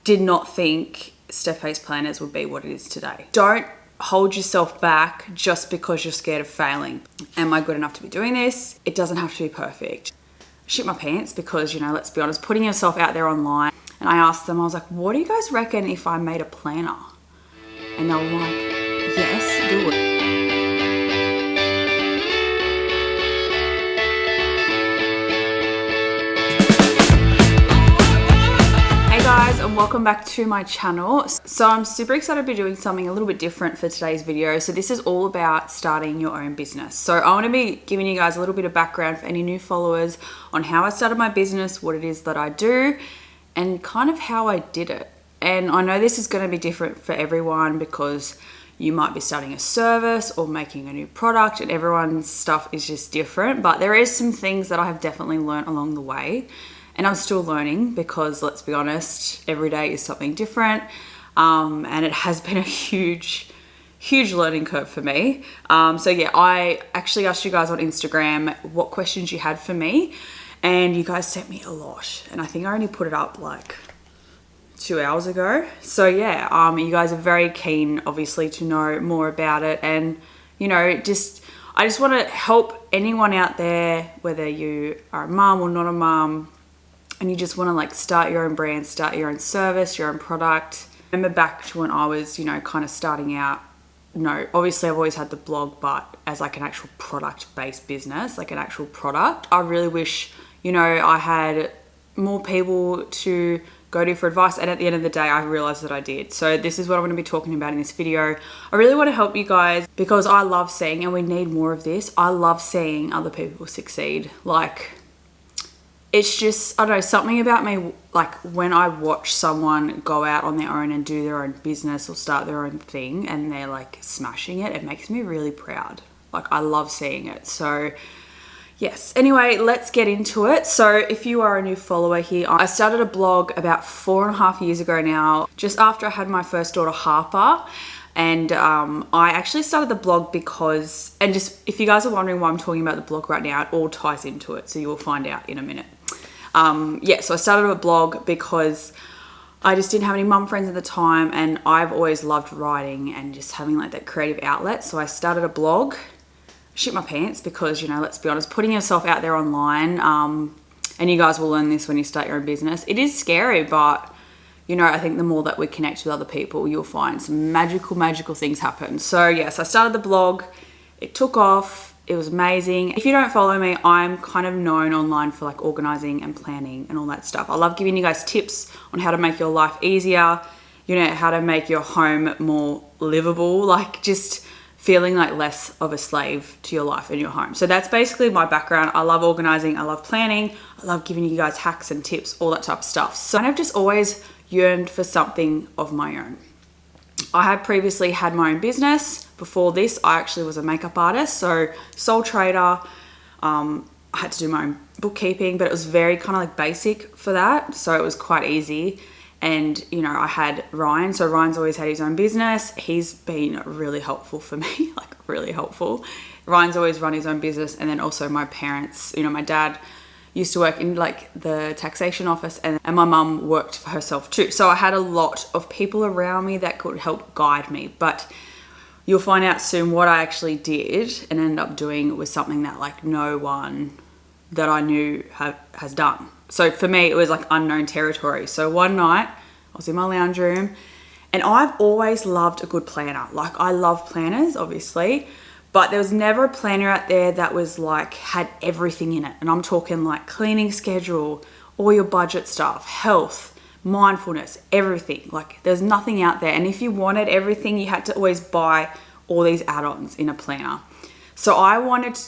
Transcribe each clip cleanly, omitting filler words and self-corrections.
did not think Steph Pase planners would be what it is today. Don't hold yourself back just because you're scared of failing. Am I good enough to be doing this? It doesn't have to be perfect. Shit my pants because, you know, let's be honest, putting yourself out there online. And I asked them, I was like, what do you guys reckon if I made a planner? And they were like, yes, do it. Guys, and welcome back to my channel. So I'm super excited to be doing something a little bit different for today's video. So this is all about starting your own business. So I want to be giving you guys a little bit of background for any new followers on how I started my business, what it is that I do, and kind of how I did it. And I know this is going to be different for everyone because you might be starting a service or making a new product and everyone's stuff is just different. But there is some things that I have definitely learned along the way. And I'm still learning because, let's be honest, every day is something different. And it has been a huge learning curve for me. So yeah, I actually asked you guys on Instagram what questions you had for me. And you guys sent me a lot. And I think I only put it up like 2 hours ago. So yeah, you guys are very keen, obviously, to know more about it. And, you know, I just want to help anyone out there, whether you are a mum or not a mum, and you just want to like start your own brand, start your own service, your own product. I remember back to when I was, you know, kind of starting out. No, obviously I've always had the blog, but as like an actual product-based business, like an actual product, I really wish, you know, I had more people to go to for advice. And at the end of the day, I realized that I did. So this is what I'm going to be talking about in this video. I really want to help you guys because I love seeing, and we need more of this, I love seeing other people succeed. Like, it's just, I don't know, something about me, like when I watch someone go out on their own and do their own business or start their own thing and they're like smashing it, it makes me really proud. Like, I love seeing it. So yes, anyway, let's get into it. So if you are a new follower here, I started a blog about 4.5 years ago now, just after I had my first daughter, Harper. And I actually started the blog because, and just if you guys are wondering why I'm talking about the blog right now, it all ties into it. So you will find out in a minute. Yeah, so I started a blog because I just didn't have any mum friends at the time. And I've always loved writing and just having like that creative outlet. So I started a blog, shit my pants because, you know, let's be honest, putting yourself out there online, and you guys will learn this when you start your own business. It is scary, but you know, I think the more that we connect with other people, you'll find some magical things happen. So yes, I started the blog. It took off. It was amazing. If you don't follow me, I'm kind of known online for like organizing and planning and all that stuff. I love giving you guys tips on how to make your life easier, you know, how to make your home more livable, like just feeling like less of a slave to your life and your home. So that's basically my background. I love organizing. I love planning. I love giving you guys hacks and tips, all that type of stuff. So I've just always yearned for something of my own. I had previously had my own business. Before this, I actually was a makeup artist, so sole trader. I had to do my own bookkeeping, but it was very kind of like basic for that, so it was quite easy. And you know, I had Ryan, so Ryan's always had his own business. He's been really helpful for me, like really helpful. Ryan's always run his own business, and then also my parents, you know, my dad used to work in like the taxation office, and my mum worked for herself too. So I had a lot of people around me that could help guide me, but you'll find out soon what I actually did and ended up doing was something that like no one that I knew has done. So for me, it was like unknown territory. So one night I was in my lounge room, and I've always loved a good planner. Like, I love planners, obviously, but there was never a planner out there that was like, had everything in it. And I'm talking like cleaning schedule, all your budget stuff, health, mindfulness, everything. Like, there's nothing out there. And if you wanted everything, you had to always buy all these add-ons in a planner. So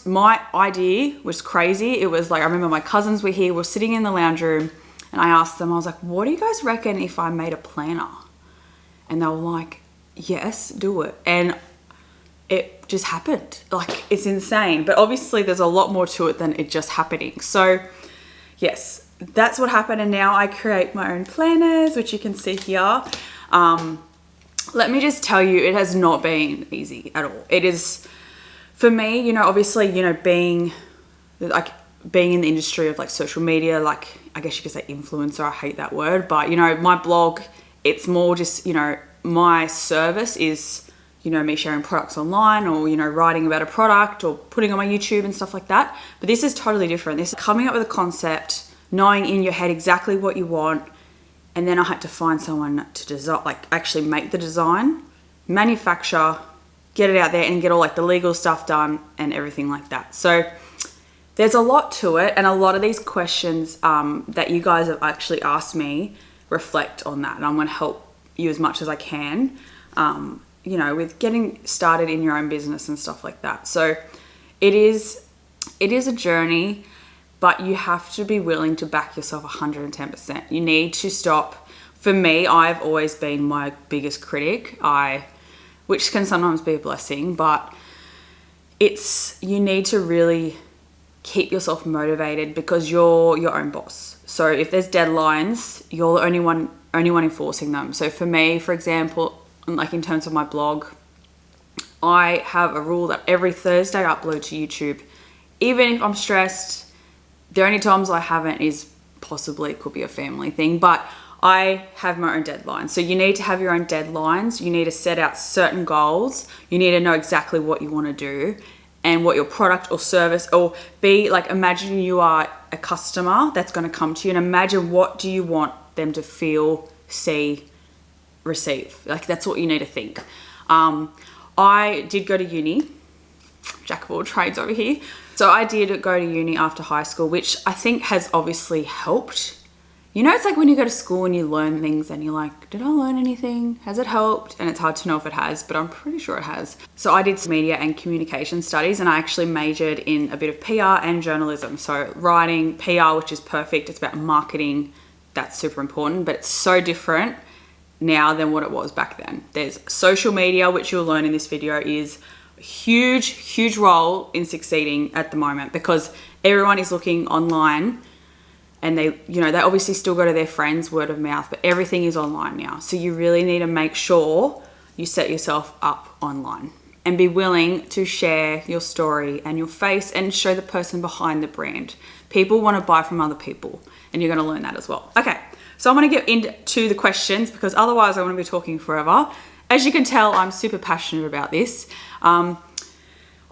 my idea was crazy. It was like, I remember my cousins were here, we're sitting in the lounge room, and I asked them, I was like, what do you guys reckon if I made a planner? And they were like, yes, do it. And it just happened. Like, it's insane. But obviously there's a lot more to it than it just happening. So yes, that's what happened. And now I create my own planners, which you can see here. Let me just tell you, it has not been easy at all. It is, for me, you know, obviously, you know, being in the industry of like social media, like I guess you could say influencer, I hate that word, but you know, my blog it's more just, my service is, me sharing products online or, writing about a product or putting on my YouTube and stuff like that. But this is totally different. This is coming up with a concept, knowing in your head exactly what you want. And then I had to find someone to design, actually make the design, manufacture, get it out there and get all the legal stuff done and everything like that. So there's a lot to it. And a lot of these questions that you guys have actually asked me reflect on that. And I'm going to help you as much as I can, with getting started in your own business and stuff like that. So it is a journey, but you have to be willing to back yourself 110%. You need to stop. For me, I've always been my biggest critic, which can sometimes be a blessing, but you need to really keep yourself motivated because you're your own boss. So if there's deadlines, you're the only one enforcing them. So for me, for example, in terms of my blog, I have a rule that every Thursday I upload to YouTube. Even if I'm stressed, the only times I haven't is possibly, it could be a family thing, but I have my own deadlines. So you need to have your own deadlines. You need to set out certain goals. You need to know exactly what you want to do and what your product or service or be imagine you are a customer that's going to come to you, and imagine what do you want them to feel, see, receive. That's what you need to think. I did go to uni, jack of all trades over here. So I did go to uni after high school, which I think has obviously helped. It's like when you go to school and you learn things and you're like, did I learn anything? Has it helped? And it's hard to know if it has, but I'm pretty sure it has. So I did media and communication studies, and I actually majored in a bit of PR and journalism. So writing, PR, which is perfect. It's about marketing. That's super important, but it's so different now than what it was back then. There's social media, which you'll learn in this video is huge role in succeeding at the moment because everyone is looking online and they obviously still go to their friends, word of mouth, but everything is online now. So you really need to make sure you set yourself up online and be willing to share your story and your face and show the person behind the brand. People want to buy from other people, and you're going to learn that as well. Okay, so I'm going to get into the questions because otherwise I want to be talking forever. As you can tell, I'm super passionate about this.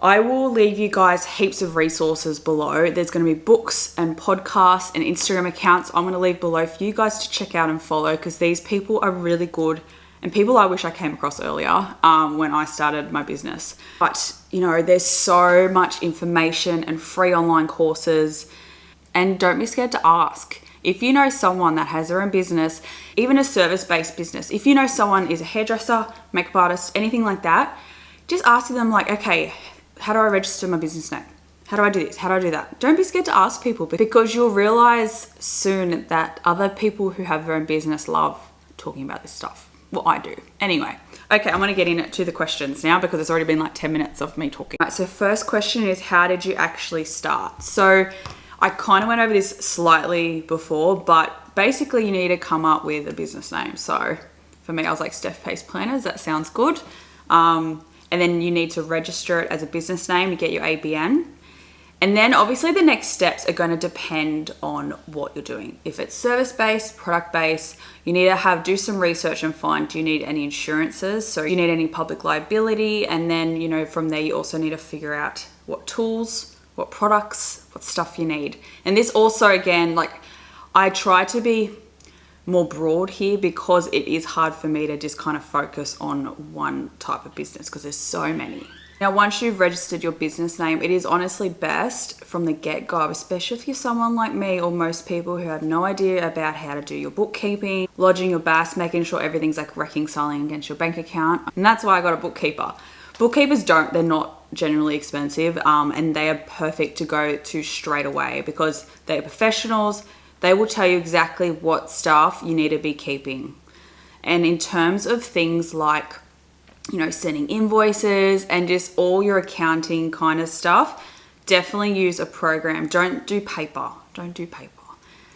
I will leave you guys heaps of resources below. There's going to be books and podcasts and Instagram accounts I'm going to leave below for you guys to check out and follow because these people are really good and people I wish I came across earlier when I started my business. But, there's so much information and free online courses, and don't be scared to ask. If you know someone that has their own business, even a service-based business, if you know someone is a hairdresser, makeup artist, anything like that, just ask them okay, how do I register my business name? How do I do this? How do I do that? Don't be scared to ask people because you'll realize soon that other people who have their own business love talking about this stuff. Well, I do. Anyway, okay, I'm going to get into the questions now because it's already been 10 minutes of me talking. All right, so first question is, how did you actually start? So I kind of went over this slightly before, but basically you need to come up with a business name. So for me, I was like Steph Pase Planners. That sounds good. And then you need to register it as a business name. You get your ABN. And then obviously the next steps are going to depend on what you're doing. If it's service-based, product-based, you need to do some research and find, do you need any insurances? So you need any public liability. And then, from there, you also need to figure out what tools, what products, what stuff you need. And this also, again, I try to be more broad here because it is hard for me to just kind of focus on one type of business because there's so many. Now, once you've registered your business name, it is honestly best from the get-go, especially if you're someone like me or most people who have no idea about how to do your bookkeeping, lodging your BAS, making sure everything's reconciling against your bank account. And that's why I got a bookkeeper. Bookkeepers they're not generally expensive, and they are perfect to go to straight away because they're professionals. They will tell you exactly what stuff you need to be keeping. And in terms of things like, sending invoices and just all your accounting kind of stuff, definitely use a program. Don't do paper.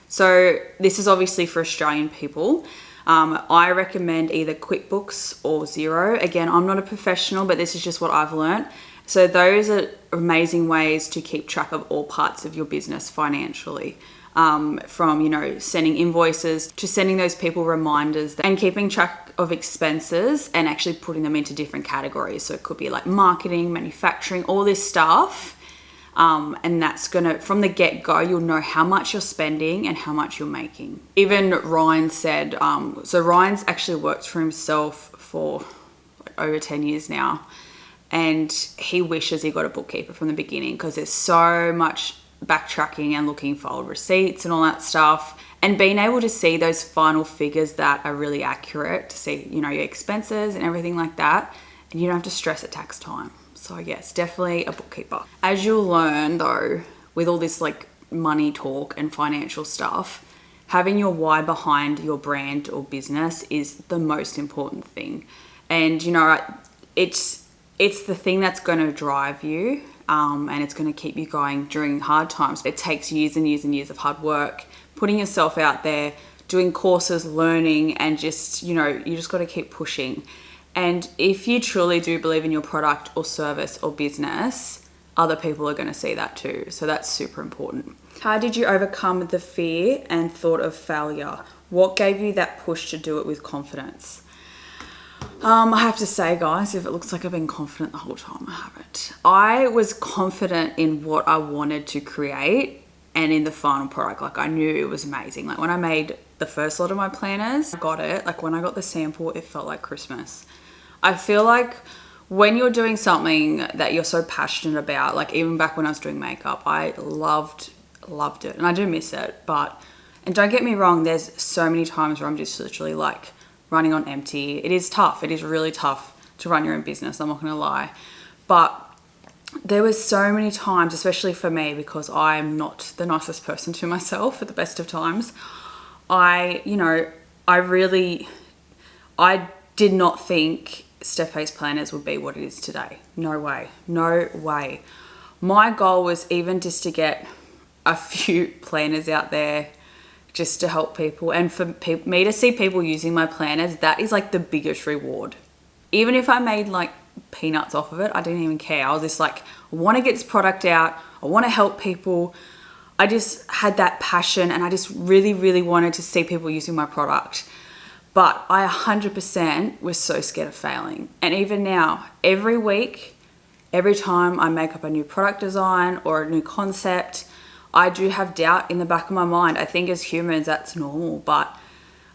So this is obviously for Australian people. I recommend either QuickBooks or Xero. Again, I'm not a professional, but this is just what I've learned. So those are amazing ways to keep track of all parts of your business financially. from, you know, sending invoices to sending those people reminders and keeping track of expenses and actually putting them into different categories. So it could be like marketing, manufacturing, all this stuff. And that's gonna, from the get-go, you'll know how much you're spending and how much you're making. Even Ryan said, so Ryan's actually worked for himself for like over 10 years now. And he wishes he got a bookkeeper from the beginning because there's so much backtracking and looking for old receipts and all that stuff. And being able to see those final figures that are really accurate, to see, you know, your expenses and everything like that. And you don't have to stress at tax time. So yes, definitely a bookkeeper. As you'll learn though, with all this like money talk and financial stuff, having your why behind your brand or business is the most important thing. And you know, it's the thing that's going to drive you, and it's going to keep you going during hard times. It takes years and years and years of hard work, putting yourself out there, doing courses, learning, and just, you know, you just got to keep pushing. And if you truly do believe in your product or service or business, other people are going to see that too. So that's super important. How did you overcome the fear and thought of failure? What gave you that push to do it with confidence? I have to say, guys, if it looks like I've been confident the whole time, I haven't. I was confident in what I wanted to create and in the final product. Like, I knew it was amazing. Like, when I made the first lot of my planners, I got it. Like, when I got the sample, it felt like Christmas. I feel like when you're doing something that you're so passionate about, like even back when I was doing makeup, I loved it. And I do miss it. And don't get me wrong, there's so many times where I'm just literally like running on empty. It is tough. It is really tough to run your own business. I'm not going to lie. But there was so many times, especially for me, because I'm not the nicest person to myself at the best of times. I did not think Steph Pase planners would be what it is today. No way. No way. My goal was even just to get a few planners out there just to help people. And for me to see people using my planners, that is like the biggest reward. Even if I made like peanuts off of it, I didn't even care. I was just like, I want to get this product out. I want to help people. I just had that passion and I just really, really wanted to see people using my product. But I 100% was so scared of failing. And even now, every week, every time I make up a new product design or a new concept, I do have doubt in the back of my mind. I think as humans, that's normal. But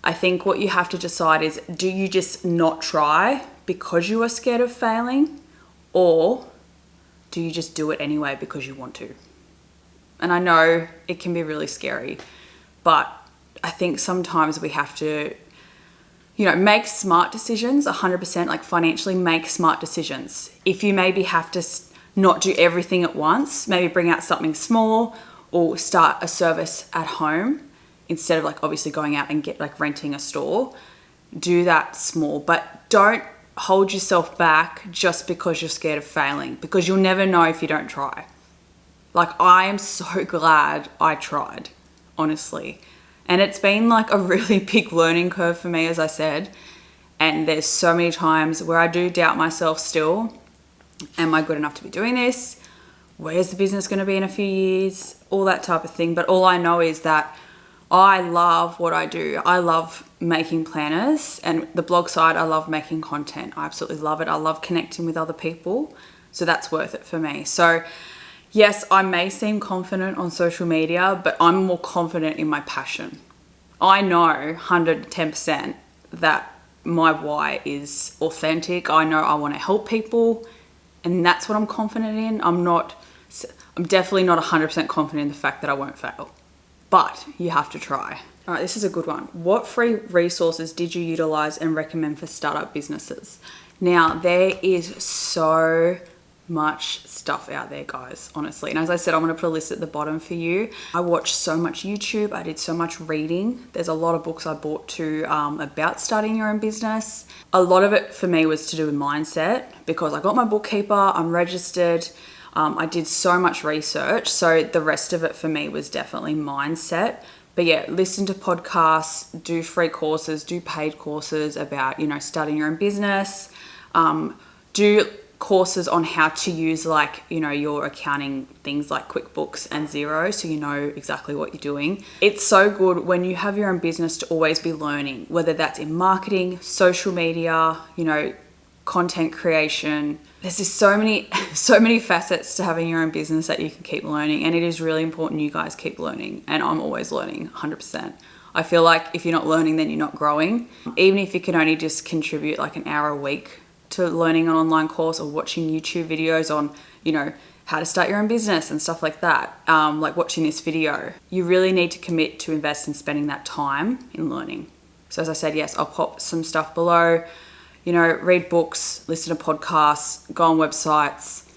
I think what you have to decide is, do you just not try because you are scared of failing? Or do you just do it anyway because you want to? And I know it can be really scary, but I think sometimes we have to, you know, make smart decisions, 100%, like financially make smart decisions. If you maybe have to not do everything at once, maybe bring out something small or start a service at home instead of like obviously going out and get like renting a store, do that small, but don't hold yourself back just because you're scared of failing, because you'll never know if you don't try. Like, I am so glad I tried, honestly. And it's been like a really big learning curve for me, as I said. And there's so many times where I do doubt myself still. Am I good enough to be doing this? Where's the business going to be in a few years? All that type of thing. But all I know is that I love what I do. I love making planners, and the blog side, I love making content. I absolutely love it. I love connecting with other people. So that's worth it for me. So yes, I may seem confident on social media, but I'm more confident in my passion. I know 110% that my why is authentic. I know I want to help people, and that's what I'm confident in. I'm definitely not 100% confident in the fact that I won't fail, but you have to try. All right, this is a good one. What free resources did you utilize and recommend for startup businesses? Now, there is so much stuff out there, guys, honestly. And as I said, I'm going to put a list at the bottom for you. I watched so much YouTube. I did so much reading. There's a lot of books I bought too about starting your own business. A lot of it for me was to do with mindset, because I got my bookkeeper, I'm registered. I did so much research. So the rest of it for me was definitely mindset. But yeah, listen to podcasts, do free courses, do paid courses about, you know, starting your own business. Do courses on how to use like, you know, your accounting things like QuickBooks and Xero, so you know exactly what you're doing. It's so good when you have your own business to always be learning, whether that's in marketing, social media, you know, content creation. There's just so many facets to having your own business that you can keep learning, and it is really important you guys keep learning, and I'm always learning 100%. I feel like if you're not learning, then you're not growing. Even if you can only just contribute like an hour a week to learning an online course or watching YouTube videos on, you know, how to start your own business and stuff like that, like watching this video, you really need to commit to invest in spending that time in learning. So as I said, yes, I'll pop some stuff below. You know, read books, listen to podcasts, go on websites,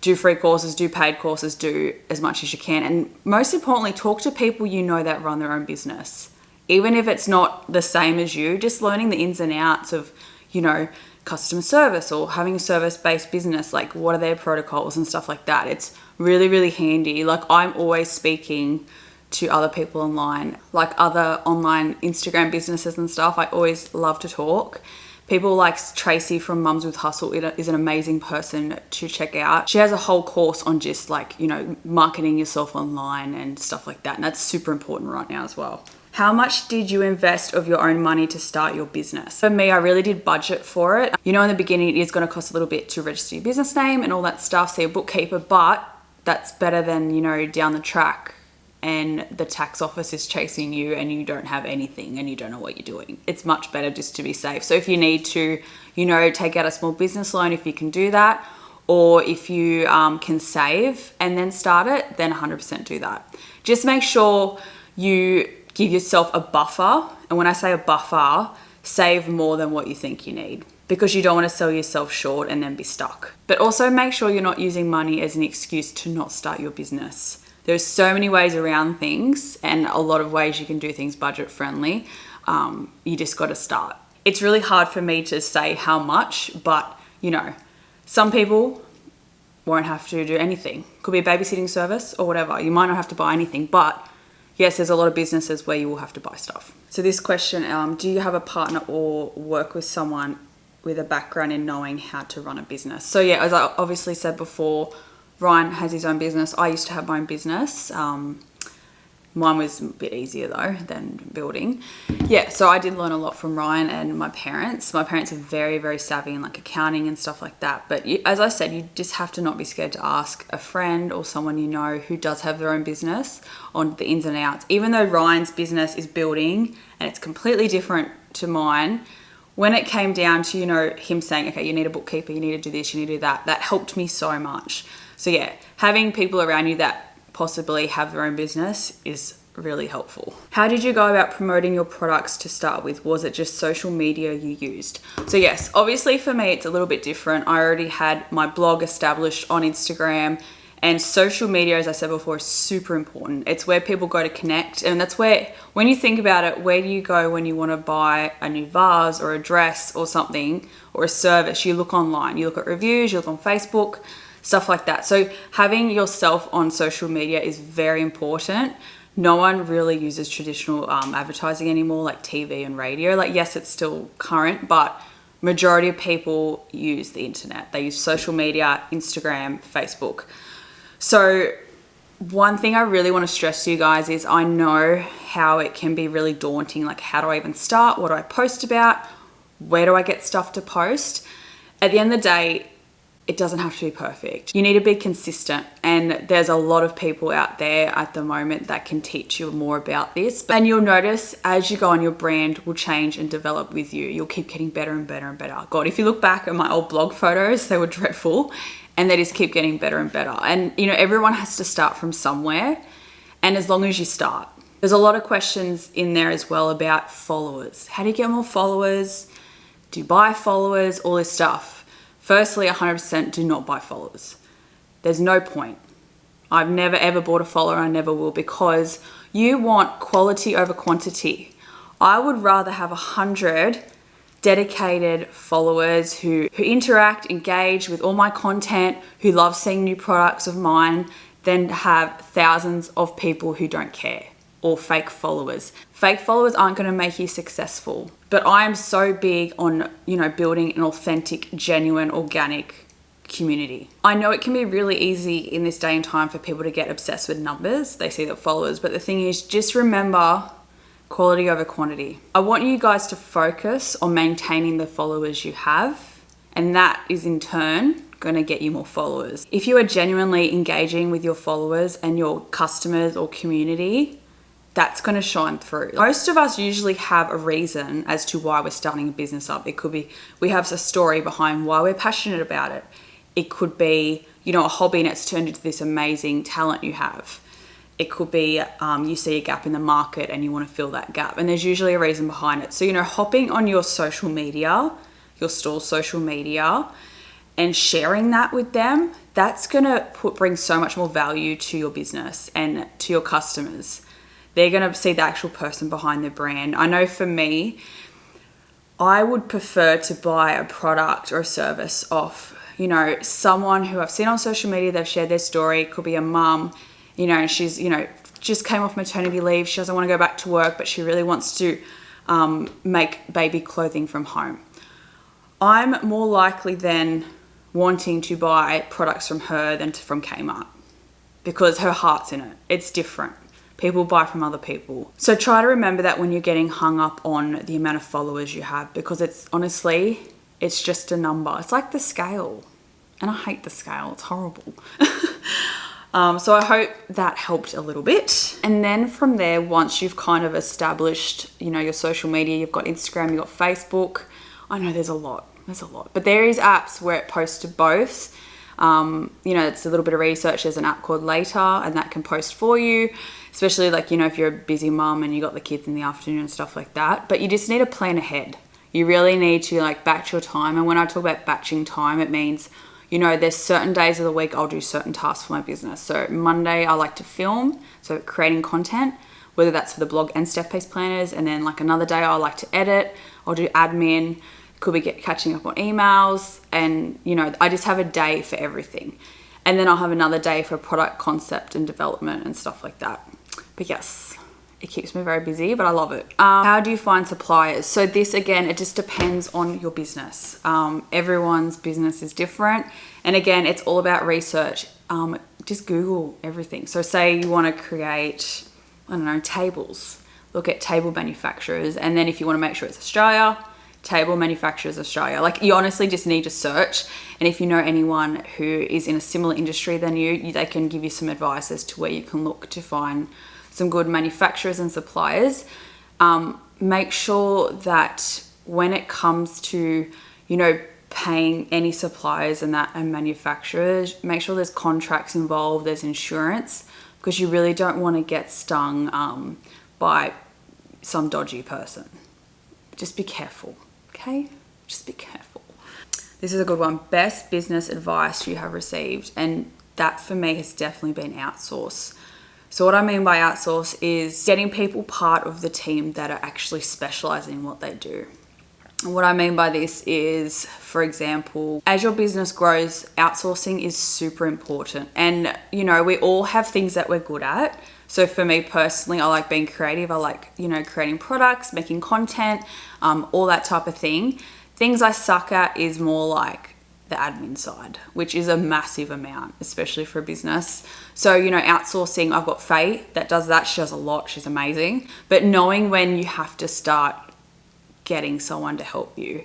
do free courses, do paid courses, do as much as you can. And most importantly, talk to people you know that run their own business. Even if it's not the same as you, just learning the ins and outs of, you know, customer service or having a service-based business, like what are their protocols and stuff like that. It's really, really handy. Like I'm always speaking to other people online, like other online Instagram businesses and stuff. I always love to talk. People like Tracy from Mums with Hustle is an amazing person to check out. She has a whole course on just like, you know, marketing yourself online and stuff like that. And that's super important right now as well. How much did you invest of your own money to start your business? For me, I really did budget for it. You know, in the beginning, it is going to cost a little bit to register your business name and all that stuff, so your bookkeeper, but that's better than, you know, down the track and the tax office is chasing you and you don't have anything and you don't know what you're doing. It's much better just to be safe. So if you need to, you know, take out a small business loan, if you can do that, or if you can save and then start it, then 100% do that. Just make sure you give yourself a buffer. And when I say a buffer, save more than what you think you need, because you don't want to sell yourself short and then be stuck. But also make sure you're not using money as an excuse to not start your business. There's so many ways around things and a lot of ways you can do things budget friendly. You just got to start. It's really hard for me to say how much, but you know, some people won't have to do anything. Could be a babysitting service or whatever. You might not have to buy anything, but yes, there's a lot of businesses where you will have to buy stuff. So this question, do you have a partner or work with someone with a background in knowing how to run a business? So yeah, as I obviously said before, Ryan has his own business. I used to have my own business. Mine was a bit easier though than building. Yeah, so I did learn a lot from Ryan and my parents. My parents are very, very savvy in like accounting and stuff like that. But as I said, you just have to not be scared to ask a friend or someone you know who does have their own business on the ins and outs. Even though Ryan's business is building and it's completely different to mine, when it came down to, you know, him saying, okay, you need a bookkeeper, you need to do this, you need to do that, that helped me so much. So yeah, having people around you that possibly have their own business is really helpful. How did you go about promoting your products to start with? Was it just social media you used? So yes, obviously for me, it's a little bit different. I already had my blog established on Instagram, and social media, as I said before, is super important. It's where people go to connect. And that's where, when you think about it, where do you go when you want to buy a new vase or a dress or something or a service? You look online, you look at reviews, you look on Facebook, stuff like that. So having yourself on social media is very important. No one really uses traditional advertising anymore, like TV and radio. Like, yes, it's still current, but majority of people use the internet. They use social media, Instagram, Facebook. So one thing I really want to stress to you guys is I know how it can be really daunting. Like, how do I even start? What do I post about? Where do I get stuff to post? At the end of the day, it doesn't have to be perfect. You need to be consistent, and there's a lot of people out there at the moment that can teach you more about this. And you'll notice as you go on, your brand will change and develop with you. You'll keep getting better and better and better. God, if you look back at my old blog photos, they were dreadful, and they just keep getting better and better. And you know, everyone has to start from somewhere, and as long as you start. There's a lot of questions in there as well about followers. How do you get more followers? Do you buy followers? All this stuff. Firstly, 100% do not buy followers. There's no point. I've never ever bought a follower, I never will, because you want quality over quantity. I would rather have 100 dedicated followers who interact, engage with all my content, who love seeing new products of mine, than have thousands of people who don't care, or fake followers. Fake followers aren't going to make you successful. But I am so big on, you know, building an authentic, genuine, organic community. I know it can be really easy in this day and time for people to get obsessed with numbers. They see the followers, but the thing is, just remember quality over quantity. I want you guys to focus on maintaining the followers you have, and that is in turn going to get you more followers. If you are genuinely engaging with your followers and your customers or community, that's going to shine through. Most of us usually have a reason as to why we're starting a business up. It could be we have a story behind why we're passionate about it. It could be, you know, a hobby and it's turned into this amazing talent you have. It could be you see a gap in the market and you want to fill that gap. And there's usually a reason behind it. So, you know, hopping on your social media, your store's social media, and sharing that with them, that's going to bring so much more value to your business and to your customers. They're going to see the actual person behind the brand. I know for me, I would prefer to buy a product or a service off, you know, someone who I've seen on social media, they've shared their story. It could be a mum, you know, she's, you know, just came off maternity leave. She doesn't want to go back to work, but she really wants to make baby clothing from home. I'm more likely than wanting to buy products from her than from Kmart, because her heart's in it. It's different. People buy from other people. So try to remember that when you're getting hung up on the amount of followers you have, because it's honestly, it's just a number. It's like the scale. And I hate the scale. It's horrible. So I hope that helped a little bit. And then from there, once you've kind of established, you know, your social media, you've got Instagram, you've got Facebook. I know there's a lot. But there is apps where it posts to both. You know, it's a little bit of research. There's an app called Later, and that can post for you, especially like, you know, if you're a busy mum and you got the kids in the afternoon and stuff like that. But you just need to plan ahead. You really need to like batch your time. And when I talk about batching time, it means, you know, there's certain days of the week I'll do certain tasks for my business. So Monday I like to film, so creating content, whether that's for the blog and Steph Pase planners. And then like another day I like to edit, I'll do admin, could be catching up on emails, and you know, I just have a day for everything. And then I'll have another day for product concept and development and stuff like that. But yes, it keeps me very busy, but I love it. How do you find suppliers? So this, again, it just depends on your business. Everyone's business is different. And again, it's all about research. Just Google everything. So say you want to create, I don't know, tables. Look at table manufacturers. And then if you want to make sure it's Australia, table manufacturers Australia. Like, you honestly just need to search. And if you know anyone who is in a similar industry than you, they can give you some advice as to where you can look to find some good manufacturers and suppliers. Make sure that when it comes to, you know, paying any suppliers and manufacturers, make sure there's contracts involved, there's insurance, because you really don't want to get stung by some dodgy person. Just be careful, okay? Just be careful. This is a good one. Best business advice you have received. And that for me has definitely been outsource. So what I mean by outsource is getting people part of the team that are actually specializing in what they do. And what I mean by this is, for example, as your business grows, outsourcing is super important. And, you know, we all have things that we're good at. So for me personally, I like being creative. I like, you know, creating products, making content, all that type of thing. Things I suck at is more like the admin side, which is a massive amount, especially for a business. So, you know, outsourcing, I've got Faye that does that. She does a lot. She's amazing. But knowing when you have to start getting someone to help you.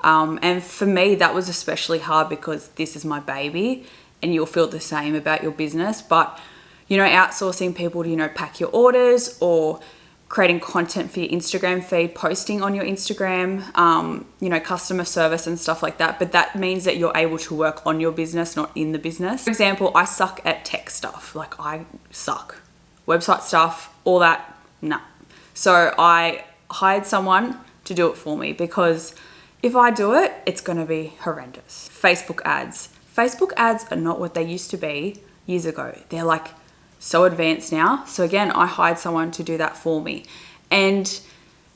And for me, that was especially hard because this is my baby, and you'll feel the same about your business. But, you know, outsourcing people to, you know, pack your orders, or creating content for your Instagram feed, posting on your Instagram, you know, customer service and stuff like that. But that means that you're able to work on your business, not in the business. For example, I suck at tech stuff. Like, I suck. Website stuff, all that, nah. So I hired someone to do it for me, because if I do it, it's going to be horrendous. Facebook ads. Facebook ads are not what they used to be years ago. They're like so advanced now. So again, I hired someone to do that for me. And,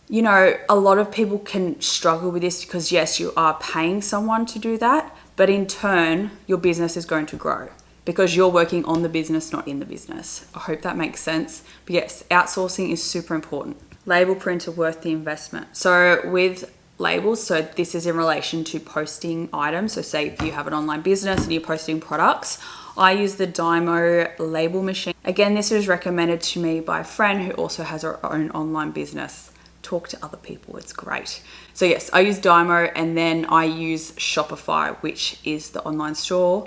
you know, a lot of people can struggle with this because yes, you are paying someone to do that, but in turn, your business is going to grow because you're working on the business, not in the business. I hope that makes sense. But yes, outsourcing is super important. Label printer worth the investment. So with labels. So this is in relation to posting items. So say if you have an online business and you're posting products, I use the Dymo label machine. Again, this was recommended to me by a friend who also has her own online business. Talk to other people, it's great. So yes, I use Dymo, and then I use Shopify, which is the online store.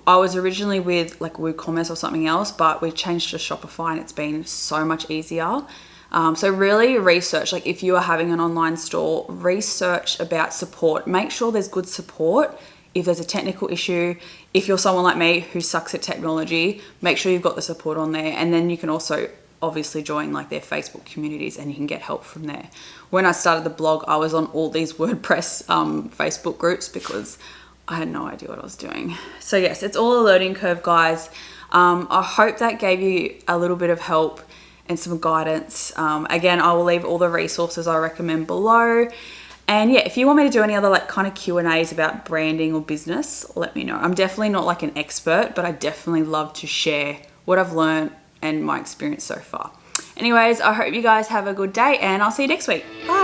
I was originally with like WooCommerce or something else, but we changed to Shopify and it's been so much easier. So really research, like if you are having an online store, research about support. Make sure there's good support. If there's a technical issue, if you're someone like me who sucks at technology, make sure you've got the support on there. And then you can also obviously join like their Facebook communities and you can get help from there. When I started the blog, I was on all these WordPress Facebook groups because I had no idea what I was doing. So yes, it's all a learning curve, guys. I hope that gave you a little bit of help and some guidance. Again, I will leave all the resources I recommend below. And yeah, if you want me to do any other like kind of Q&As about branding or business, let me know. I'm definitely not like an expert, but I definitely love to share what I've learned and my experience so far. Anyways, I hope you guys have a good day and I'll see you next week. Bye.